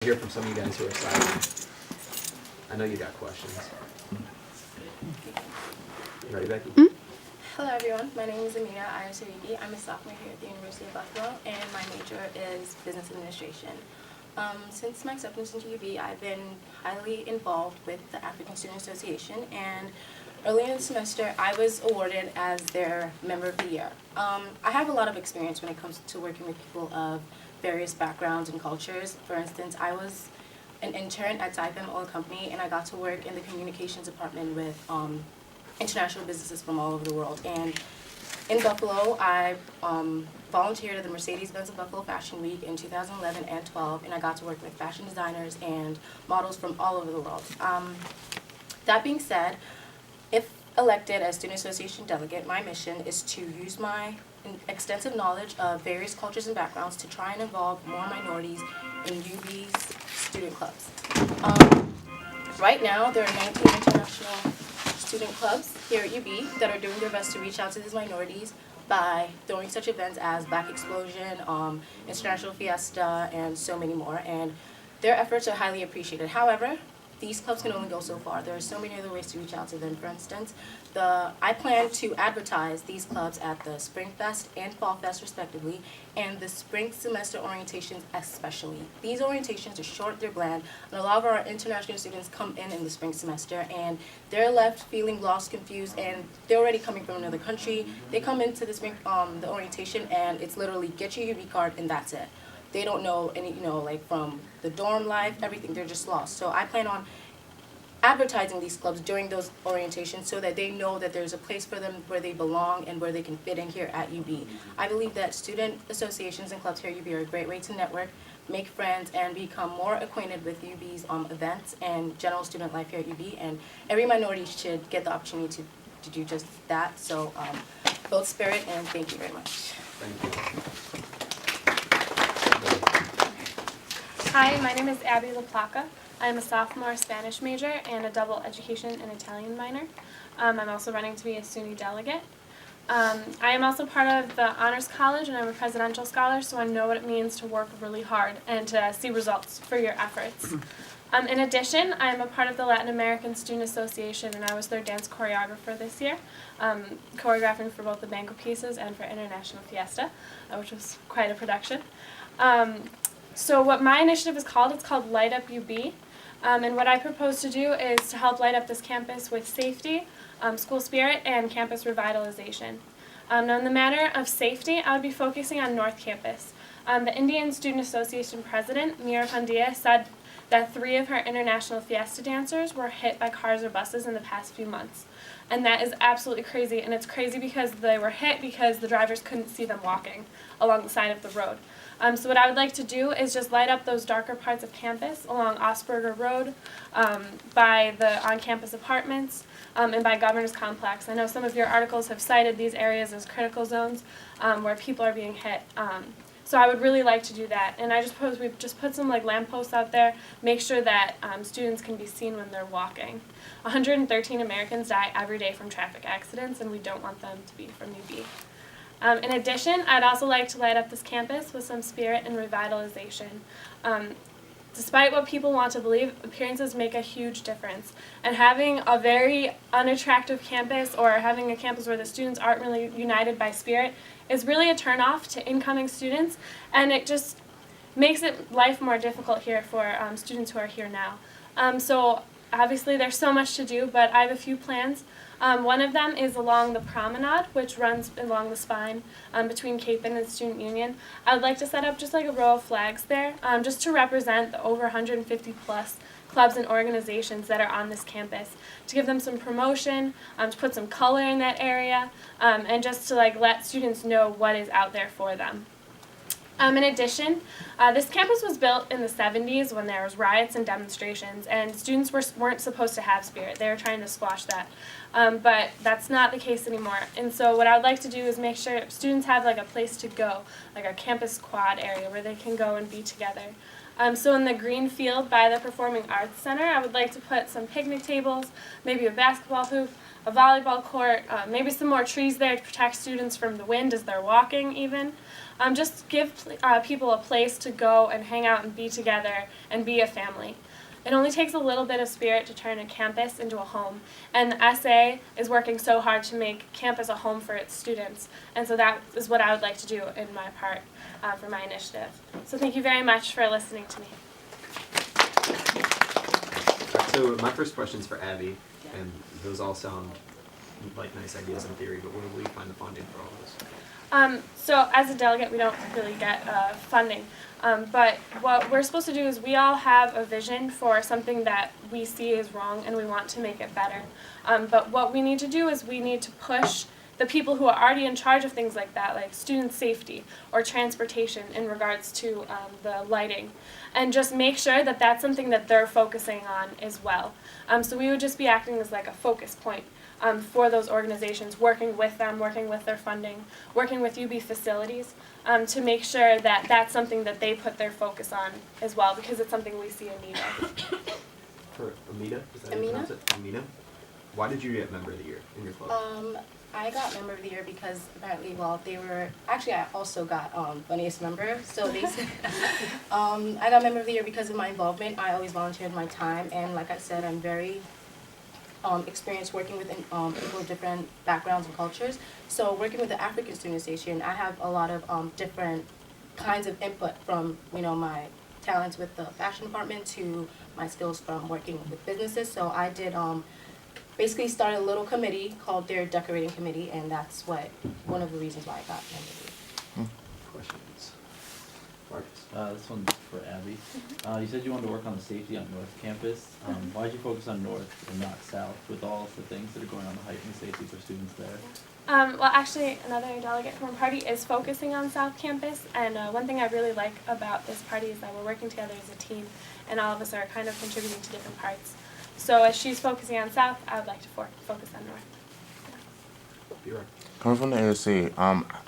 Hear from some of you guys who are silent. I know you got questions. You ready, Becky? Hello everyone, my name is Ayo Seriki. I'm a sophomore here at the University of Buffalo, and my major is business administration. Since my acceptance into UB, I've been highly involved with the African Student Association, and earlier in the semester I was awarded as their member of the year. I have a lot of experience when it comes to working with people of various backgrounds and cultures. For instance, I was an intern at Xyphem Oil Company, and I got to work in the communications department with international businesses from all over the world. And in Buffalo, I volunteered at the Mercedes-Benz of Buffalo Fashion Week in 2011 and 12, and I got to work with fashion designers and models from all over the world. That being said, if elected as Student Association delegate, my mission is to use my extensive knowledge of various cultures and backgrounds to try and involve more minorities in UB's student clubs. Right now, there are 19 international student clubs here at UB that are doing their best to reach out to these minorities by throwing such events as Black Explosion, International Fiesta, and so many more. And their efforts are highly appreciated. However, these clubs can only go so far. There are so many other ways to reach out to them. For instance, I plan to advertise these clubs at the Spring Fest and Fall Fest respectively, and the spring semester orientations especially. These orientations are short, they're bland, and a lot of our international students come in the spring semester, and they're left feeling lost, confused, and they're already coming from another country. They come into the spring, the orientation, and it's literally get your UB card and that's it. They don't know any, like from the dorm life, everything, they're just lost. So I plan on advertising these clubs during those orientations so that they know that there's a place for them where they belong and where they can fit in here at UB. I believe that student associations and clubs here at UB are a great way to network, make friends, and become more acquainted with UB's events and general student life here at UB, and every minority should get the opportunity to do just that. So build spirit, and thank you very much. Thank you. Hi, my name is Abby LaPlaca. I'm a sophomore Spanish major and a double education and Italian minor. I'm also running to be a SUNY delegate. I am also part of the Honors College, and I'm a presidential scholar, so I know what it means to work really hard and to see results for your efforts. In addition, I am a part of the Latin American Student Association, and I was their dance choreographer this year, choreographing for both the banquet pieces and for International Fiesta, which was quite a production. So what my initiative is called, it's called Light Up UB, and what I propose to do is to help light up this campus with safety, school spirit, and campus revitalization. Now in the matter of safety, I would be focusing on North Campus. The Indian Student Association president, Mira Pandya, said that 3 of her International Fiesta dancers were hit by cars or buses in the past few months. And that is absolutely crazy, and it's crazy because they were hit because the drivers couldn't see them walking along the side of the road. So what I would like to do is just light up those darker parts of campus along Osberger Road, by the on-campus apartments, and by Governor's Complex. I know some of your articles have cited these areas as critical zones where people are being hit. So I would really like to do that, and I just suppose we just put some lampposts out there, make sure that students can be seen when they're walking. 113 Americans die every day from traffic accidents, and we don't want them to be from UB. In addition, I'd also like to light up this campus with some spirit and revitalization. Despite what people want to believe, appearances make a huge difference. And having a very unattractive campus, or having a campus where the students aren't really united by spirit, is really a turn-off to incoming students, and it just makes life more difficult here for students who are here now. So obviously there's so much to do, but I have a few plans. One of them is along the promenade, which runs along the spine between Capon and Student Union. I would like to set up just a row of flags there, just to represent the over 150 plus clubs and organizations that are on this campus, to give them some promotion, to put some color in that area, and just to let students know what is out there for them. In addition, this campus was built in the 70s when there was riots and demonstrations, and students weren't supposed to have spirit. They were trying to squash that. But that's not the case anymore. And so what I would like to do is make sure students have a place to go, like a campus quad area where they can go and be together. So in the green field by the Performing Arts Center, I would like to put some picnic tables, maybe a basketball hoop, a volleyball court, maybe some more trees there to protect students from the wind as they're walking even. just give people a place to go and hang out and be together and be a family. It only takes a little bit of spirit to turn a campus into a home, and the SA is working so hard to make campus a home for its students, and so that is what I would like to do in my part for my initiative. So thank you very much for listening to me. So my first question is for Abby, and those all sound like nice ideas in theory, but where will you find the funding for all this? So as a delegate, we don't really get funding. But what we're supposed to do is we all have a vision for something that we see is wrong and we want to make it better. But what we need to do is we need to push the people who are already in charge of things like that, like student safety or transportation in regards to the lighting, and just make sure that that's something that they're focusing on as well. So we would just be acting as like a focus point for those organizations, working with them, working with their funding, working with UB facilities to make sure that that's something that they put their focus on as well, because it's something we see a need of. For Amina? Is that how you Amina? pronounce it? Amina? Why did you get Member of the Year in your club? I got Member of the Year because apparently, well, they were, actually I also got Funniest Member, so they said, I got Member of the Year because of my involvement. I always volunteered my time, and like I said, I'm very experienced working with people of different backgrounds and cultures. So working with the African Student Station, I have a lot of different kinds of input from, you know, my talents with the fashion department to my skills from working with businesses. So I did basically start a little committee called their decorating committee, and that's one of the reasons why I got Member of the Year. Questions? Marcus? This one's for Abby. You said you wanted to work on the safety on North Campus. Why did you focus on North and not South with all of the things that are going on the heightened safety for students there? Well, actually, another delegate from our party is focusing on South Campus, and one thing I really like about this party is that we're working together as a team, and all of us are kind of contributing to different parts. So as she's focusing on South, I would like to focus on North. Be right. Coming from the ASA,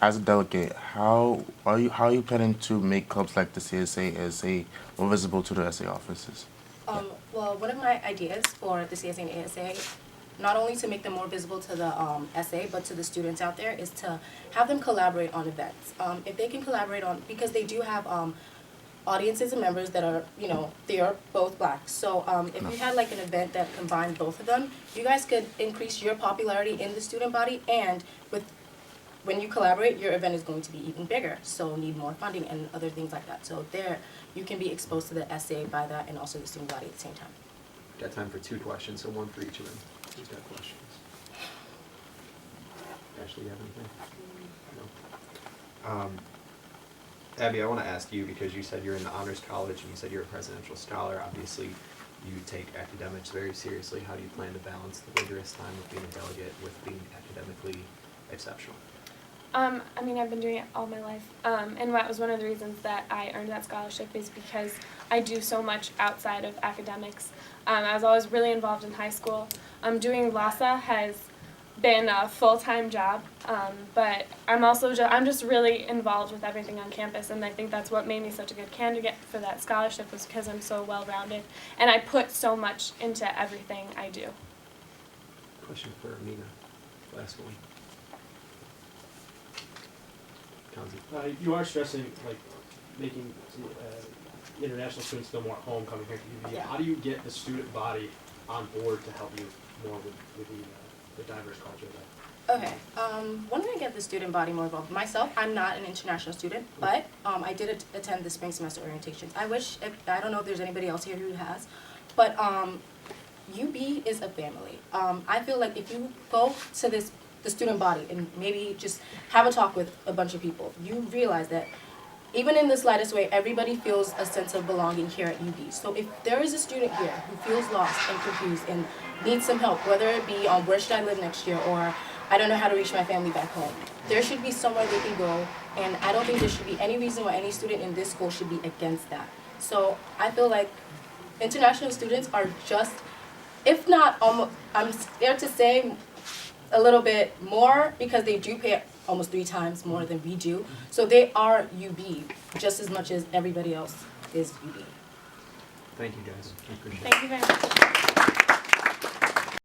as a delegate, how are you planning to make clubs like the CSA ASA more visible to the SA offices? Well, one of my ideas for the CSA and ASA, not only to make them more visible to the SA, but to the students out there, is to have them collaborate on events. If they can collaborate on, because they do have audiences and members that are, you know, they are both Black. So if you had like an event that combined both of them, you guys could increase your popularity in the student body, and when you collaborate, your event is going to be even bigger. So need more funding and other things like that. So there, you can be exposed to the SA by that, and also the student body at the same time. Got time for 2 questions, so one for each of them. Who's got questions? Ashley, you have anything? No. Abby, I want to ask you, because you said you're in the honors college and you said you're a presidential scholar. Obviously, you take academics very seriously. How do you plan to balance the rigorous time of being a delegate with being academically exceptional? I mean, I've been doing it all my life, and that was one of the reasons that I earned that scholarship, is because I do so much outside of academics. I was always really involved in high school. Doing LASA has been a full-time job, but I'm just really involved with everything on campus, and I think that's what made me such a good candidate for that scholarship, was because I'm so well-rounded, and I put so much into everything I do. Question for Amina. Last one. Kanzi. You are stressing like making international students feel more at home coming here to UV. Yeah. How do you get the student body on board to help you more with the diverse culture there? Okay, when did I get the student body more involved? Myself, I'm not an international student, but I did attend the spring semester orientations. I don't know if there's anybody else here who has, but UB is a family. I feel like if you go to the student body and maybe just have a talk with a bunch of people, you realize that even in the slightest way, everybody feels a sense of belonging here at UB. So if there is a student here who feels lost and confused and needs some help, whether it be on where should I live next year, or I don't know how to reach my family back home, there should be somewhere they can go, and I don't think there should be any reason why any student in this school should be against that. So I feel like international students are just, if not almost, I'm scared to say a little bit more, because they do pay almost 3 times more than we do. So they are UB just as much as everybody else is UB. Thank you, guys. I appreciate it. Thank you very much.